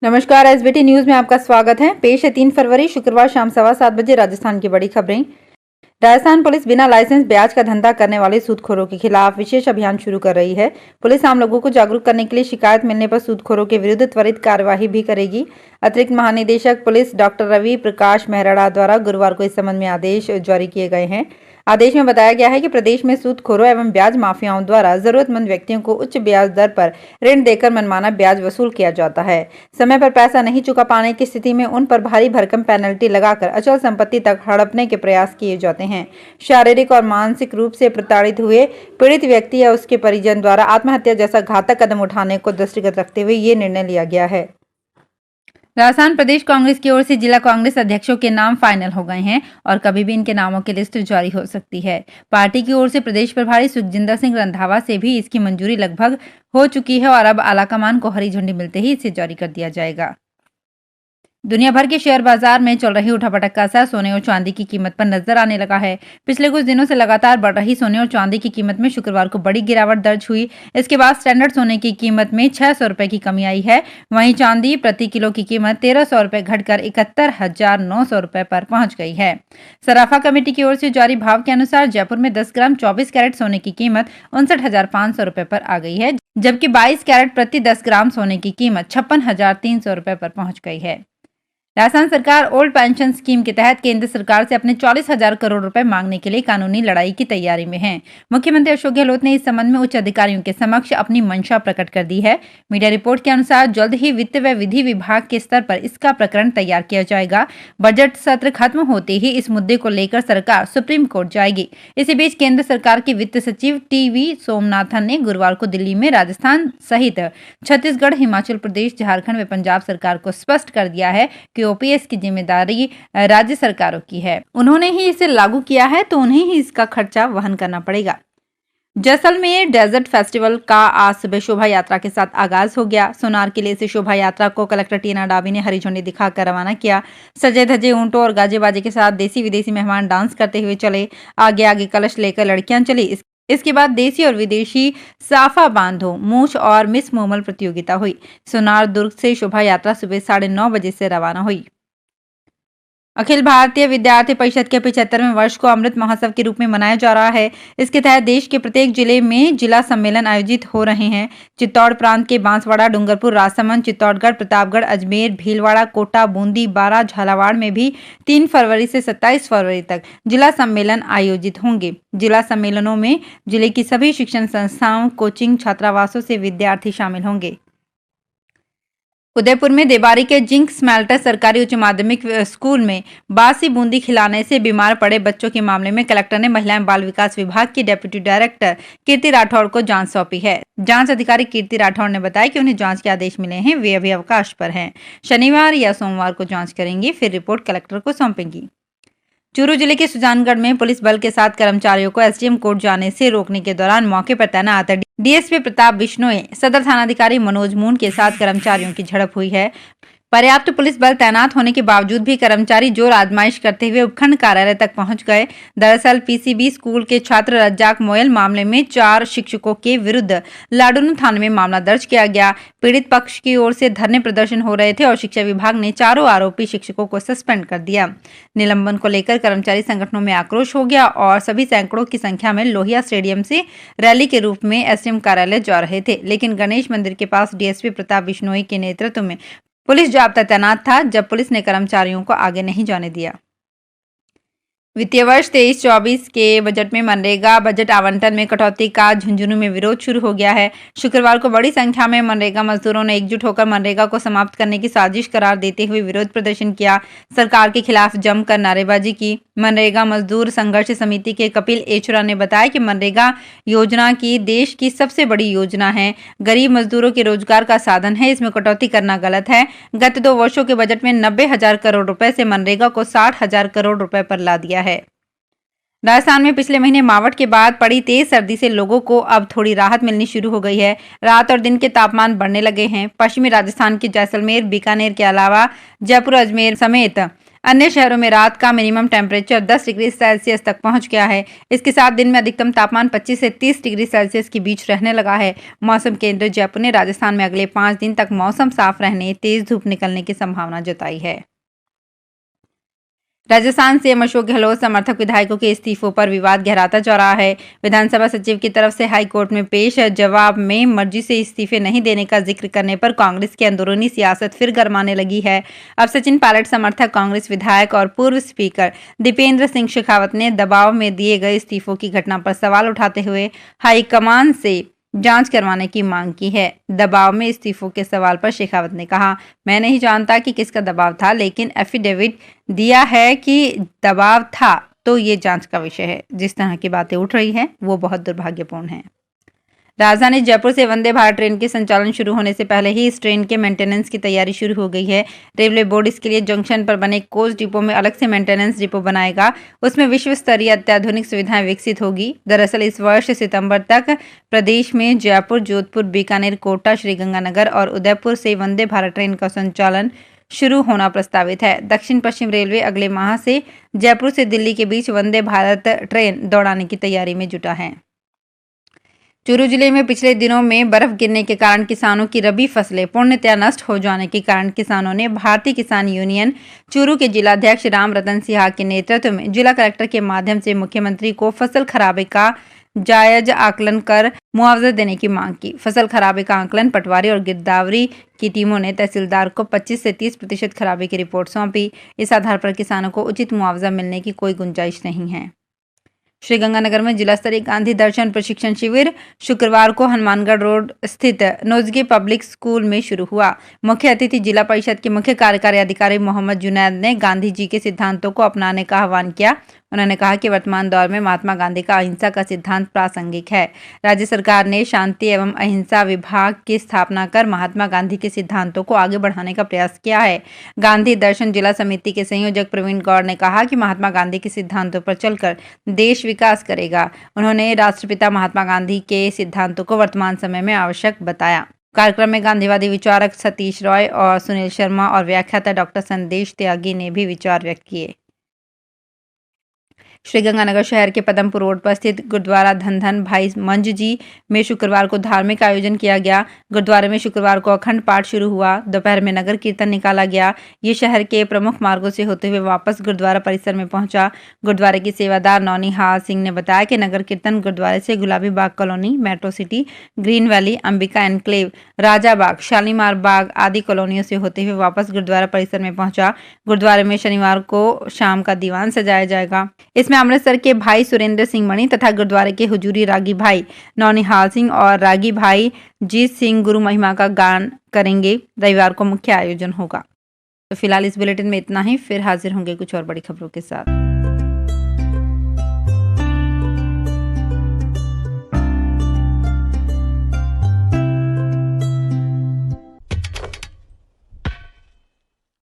नमस्कार। SBT news में आपका स्वागत है। पेश है 3 फरवरी शुक्रवार शाम 7:15 राजस्थान की बड़ी खबरें। राजस्थान पुलिस बिना लाइसेंस ब्याज का धंधा करने वाले सूदखोरों के खिलाफ विशेष अभियान शुरू कर रही है। पुलिस आम लोगों को जागरूक करने के लिए शिकायत मिलने पर सूदखोरों के विरुद्ध त्वरित कार्यवाही भी करेगी। अतिरिक्त महानिदेशक पुलिस डॉक्टर रवि प्रकाश मेहराड़ा द्वारा गुरुवार को इस संबंध में आदेश जारी किए गए हैं। आदेश में बताया गया है कि प्रदेश में सूदखोरों एवं ब्याज माफियाओं द्वारा जरूरतमंद व्यक्तियों को उच्च ब्याज दर पर ऋण देकर मनमाना ब्याज वसूल किया जाता है। समय पर पैसा नहीं चुका पाने की स्थिति में उन पर भारी भरकम पेनल्टी लगाकर अचल संपत्ति तक हड़पने के प्रयास किए जाते हैं। शारीरिक और मानसिक रूप से प्रताड़ित हुए पीड़ित व्यक्ति या उसके परिजन द्वारा आत्महत्या जैसा घातक कदम उठाने को दृष्टिगत रखते हुए ये निर्णय लिया गया है। राजस्थान प्रदेश कांग्रेस की ओर से जिला कांग्रेस अध्यक्षों के नाम फाइनल हो गए हैं और कभी भी इनके नामों की लिस्ट जारी हो सकती है। पार्टी की ओर से प्रदेश प्रभारी सुखजिंदर सिंह रंधावा से भी इसकी मंजूरी लगभग हो चुकी है और अब आलाकमान को हरी झंडी मिलते ही इसे जारी कर दिया जाएगा। दुनिया भर के शेयर बाजार में चल रही उठापटक का असर सोने और चांदी की कीमत पर नजर आने लगा है। पिछले कुछ दिनों से लगातार बढ़ रही सोने और चांदी की कीमत में शुक्रवार को बड़ी गिरावट दर्ज हुई। इसके बाद स्टैंडर्ड सोने की कीमत में 600 रुपए की कमी आई है। वहीं चांदी प्रति किलो की कीमत 1300 रुपए घटकर 71,900 रुपए पर पहुंच गई है। सराफा कमेटी की ओर से जारी भाव के अनुसार जयपुर में 10 ग्राम 24 कैरेट सोने की कीमत 59,500 रुपए पर आ गई है, जबकि 22 कैरेट प्रति 10 ग्राम सोने की कीमत 56,300 रुपए पर पहुंच गई है। राजस्थान सरकार ओल्ड पेंशन स्कीम के तहत केंद्र सरकार से अपने 44,000 करोड़ रुपए मांगने के लिए कानूनी लड़ाई की तैयारी में है। मुख्यमंत्री अशोक गहलोत ने इस संबंध में उच्च अधिकारियों के समक्ष अपनी मंशा प्रकट कर दी है। मीडिया रिपोर्ट के अनुसार जल्द ही वित्त व विधि विभाग के स्तर पर इसका प्रकरण तैयार किया जाएगा। बजट सत्र खत्म होते ही इस मुद्दे को लेकर सरकार सुप्रीम कोर्ट जाएगी। इसी बीच केंद्र सरकार के वित्त सचिव टीवी सोमनाथन ने गुरुवार को दिल्ली में राजस्थान सहित छत्तीसगढ़, हिमाचल प्रदेश, झारखंड व पंजाब सरकार को स्पष्ट कर दिया है कि ओपीएस की जिम्मेदारी राज्य सरकारों की है। उन्होंने ही इसे लागू किया है तो उन्हें ही इसका खर्चा वहन करना पड़ेगा। जैसलमेर डेजर्ट फेस्टिवल का आज सुबह शोभा यात्रा के साथ आगाज हो गया। सोनार किले से शोभा यात्रा को कलेक्टर टीना डाबी ने हरी झंडी दिखाकर रवाना किया। सजे धजे ऊंटों और गाजे बाजे के साथ देसी विदेशी मेहमान डांस करते हुए चले। आगे आगे कलश लेकर लड़कियां चली। इसके बाद देसी और विदेशी साफा बांधो, मूछ और मिस मोमल प्रतियोगिता हुई। सोनार दुर्ग से शोभा यात्रा सुबह 9:30 बजे से रवाना हुई। अखिल भारतीय विद्यार्थी परिषद के 75वें वर्ष को अमृत महोत्सव के रूप में मनाया जा रहा है। इसके तहत देश के प्रत्येक जिले में जिला सम्मेलन आयोजित हो रहे हैं। चित्तौड़ प्रांत के बांसवाड़ा, डूंगरपुर, राजसमंद, चित्तौड़गढ़, प्रतापगढ़, अजमेर, भीलवाड़ा, कोटा, बूंदी, बारां, झालावाड़ में भी 3 फरवरी से 27 फरवरी तक जिला सम्मेलन आयोजित होंगे। जिला सम्मेलनों में जिले की सभी शिक्षण संस्थाओं, कोचिंग, छात्रावासों से विद्यार्थी शामिल होंगे। उदयपुर में देबारी के जिंक स्मेल्टर सरकारी उच्च माध्यमिक स्कूल में बासी बूंदी खिलाने से बीमार पड़े बच्चों के मामले में कलेक्टर ने महिला एवं बाल विकास विभाग की डेप्यूटी डायरेक्टर कीर्ति राठौड़ को जांच सौंपी है। जांच अधिकारी कीर्ति राठौड़ ने बताया कि उन्हें जांच के आदेश मिले हैं, वे अभी अवकाश पर हैं। शनिवार या सोमवार को जांच करेंगी, फिर रिपोर्ट कलेक्टर को सौंपेंगी। चूरू जिले के सुजानगढ़ में पुलिस बल के साथ कर्मचारियों को एसडीएम कोर्ट जाने से रोकने के दौरान मौके पर तैनात डीएसपी प्रताप बिश्नोई, सदर थानाधिकारी मनोज मून के साथ कर्मचारियों की झड़प हुई है। पर्याप्त पुलिस बल तैनात होने के बावजूद भी कर्मचारी जोर आजमाइश करते हुए उपखंड कार्यालय तक पहुंच गए। दरअसल पीसीबी स्कूल के छात्र रज्जाक मोयल मामले में 4 शिक्षकों के विरुद्ध लाडूनू थाने में मामला दर्ज किया गया। पीड़ित पक्ष की ओर से धरने प्रदर्शन हो रहे थे और शिक्षा विभाग ने चारों आरोपी शिक्षकों को सस्पेंड कर दिया। निलंबन को लेकर कर्मचारी संगठनों में आक्रोश हो गया और सभी सैकड़ों की संख्या में लोहिया स्टेडियम से रैली के रूप में एसडीएम कार्यालय जा रहे थे। लेकिन गणेश मंदिर के पास डीएसपी प्रताप बिश्नोई के नेतृत्व में पुलिस जाब्ता तैनात था, जब पुलिस ने कर्मचारियों को आगे नहीं जाने दिया। वित्तीय वर्ष 23-24 के बजट में मनरेगा बजट आवंटन में कटौती का झुंझुनू में विरोध शुरू हो गया है। शुक्रवार को बड़ी संख्या में मनरेगा मजदूरों ने एकजुट होकर मनरेगा को समाप्त करने की साजिश करार देते हुए विरोध प्रदर्शन किया। सरकार के खिलाफ जमकर नारेबाजी की। मनरेगा मजदूर संघर्ष समिति के कपिल एचुरा ने बताया कि मनरेगा योजना की देश की सबसे बड़ी योजना है, गरीब मजदूरों के रोजगार का साधन है, इसमें कटौती करना गलत है। गत 2 वर्षों के बजट में 90,000 करोड़ रुपए से मनरेगा को 60,000 करोड़ रुपए पर ला दिया है। राजस्थान में पिछले महीने मावठ के बाद पड़ी तेज सर्दी से लोगों को अब थोड़ी राहत मिलनी शुरू हो गई है। रात और दिन के तापमान बढ़ने लगे हैं। पश्चिमी राजस्थान के जैसलमेर, बीकानेर के अलावा जयपुर, अजमेर समेत अन्य शहरों में रात का मिनिमम टेम्परेचर 10 डिग्री सेल्सियस तक पहुंच गया है। इसके साथ दिन में अधिकतम तापमान 25 से 30 डिग्री सेल्सियस के बीच रहने लगा है। मौसम केंद्र जयपुर ने राजस्थान में अगले 5 दिन तक मौसम साफ रहने, तेज धूप निकलने की संभावना जताई है। राजस्थान सीएम अशोक गहलोत समर्थक विधायकों के इस्तीफों पर विवाद गहराता जा रहा है। विधानसभा सचिव की तरफ से हाई कोर्ट में पेश जवाब में मर्जी से इस्तीफे नहीं देने का जिक्र करने पर कांग्रेस की अंदरूनी सियासत फिर गरमाने लगी है। अब सचिन पायलट समर्थक कांग्रेस विधायक और पूर्व स्पीकर दीपेंद्र सिंह शेखावत ने दबाव में दिए गए इस्तीफों की घटना पर सवाल उठाते हुए हाईकमान से जांच करवाने की मांग की है। दबाव में इस्तीफों के सवाल पर शेखावत ने कहा, मैं नहीं जानता कि किसका दबाव था, लेकिन एफिडेविट दिया है कि दबाव था, तो ये जांच का विषय है। जिस तरह की बातें उठ रही हैं वो बहुत दुर्भाग्यपूर्ण है। राजधानी जयपुर से वंदे भारत ट्रेन के संचालन शुरू होने से पहले ही इस ट्रेन के मेंटेनेंस की तैयारी शुरू हो गई है। रेलवे बोर्ड इसके लिए जंक्शन पर बने कोच डिपो में अलग से मेंटेनेंस डिपो बनाएगा। उसमें विश्व स्तरीय अत्याधुनिक सुविधाएं विकसित होगी। दरअसल इस वर्ष सितंबर तक प्रदेश में जयपुर, जोधपुर, बीकानेर, कोटा, श्रीगंगानगर और उदयपुर से वंदे भारत ट्रेन का संचालन शुरू होना प्रस्तावित है। दक्षिण पश्चिम रेलवे अगले माह से जयपुर से दिल्ली के बीच वंदे भारत ट्रेन दौड़ाने की तैयारी में जुटा है। चूरू जिले में पिछले दिनों में बर्फ गिरने के कारण किसानों की रबी फसलें पूर्णतया नष्ट हो जाने के कारण किसानों ने भारतीय किसान यूनियन चूरू के जिलाध्यक्ष राम रतन सिन्हा के नेतृत्व में जिला कलेक्टर के माध्यम से मुख्यमंत्री को फसल खराबे का जायज आकलन कर मुआवजा देने की मांग की। फसल खराबे का आकलन पटवारी और गिरदावरी की टीमों ने तहसीलदार को 25 से 30% खराबे की रिपोर्ट सौंपी। इस आधार पर किसानों को उचित मुआवजा मिलने की कोई गुंजाइश नहीं है। श्रीगंगानगर में जिला स्तरीय गांधी दर्शन प्रशिक्षण शिविर शुक्रवार को हनुमानगढ़ रोड स्थित नोजगी पब्लिक स्कूल में शुरू हुआ। मुख्य अतिथि जिला परिषद के मुख्य कार्यकारी अधिकारी मोहम्मद जुनैद ने गांधी जी के सिद्धांतों को अपनाने का आह्वान किया। उन्होंने कहा कि वर्तमान दौर में महात्मा गांधी का अहिंसा का सिद्धांत प्रासंगिक है। राज्य सरकार ने शांति एवं अहिंसा विभाग की स्थापना कर महात्मा गांधी के सिद्धांतों को आगे बढ़ाने का प्रयास किया है। गांधी दर्शन जिला समिति के संयोजक प्रवीण गौड़ ने कहा कि महात्मा गांधी के सिद्धांतों पर चलकर देश विकास करेगा। उन्होंने राष्ट्रपिता महात्मा गांधी के सिद्धांतों को वर्तमान समय में आवश्यक बताया। कार्यक्रम में गांधीवादी विचारक सतीश रॉय और सुनील शर्मा और व्याख्याता डॉक्टर संदेश त्यागी ने भी विचार व्यक्त किए। श्रीगंगानगर शहर के पदमपुर रोड पर स्थित गुरुद्वारा धन धन भाई मंज जी में शुक्रवार को धार्मिक आयोजन किया गया। गुरुद्वारे में शुक्रवार को अखंड पाठ शुरू हुआ। दोपहर में नगर कीर्तन निकाला गया। ये शहर के प्रमुख मार्गों से होते हुए वापस गुरुद्वारा परिसर में पहुंचा। गुरुद्वारे की सेवादार नौनिहाल सिंह ने बताया कि नगर कीर्तन गुरुद्वारे से Gulabi Bagh colony, metro city, green valley, Ambika enclave, Raja Bagh, Shalimar Bagh आदि कॉलोनियों से होते हुए वापस गुरुद्वारा परिसर में पहुंचा। गुरुद्वारे में शनिवार को शाम का दीवान सजाया जाएगा। इसमें अमृतसर के भाई सुरेंद्र सिंह मणि तथा गुरुद्वारे के हुजूरी रागी भाई नौनिहाल सिंह और रागी भाई जीत सिंह गुरु महिमा का गान करेंगे। रविवार को मुख्य आयोजन होगा। तो फिलहाल इस बुलेटिन में इतना ही। फिर हाजिर होंगे कुछ और बड़ी खबरों के साथ।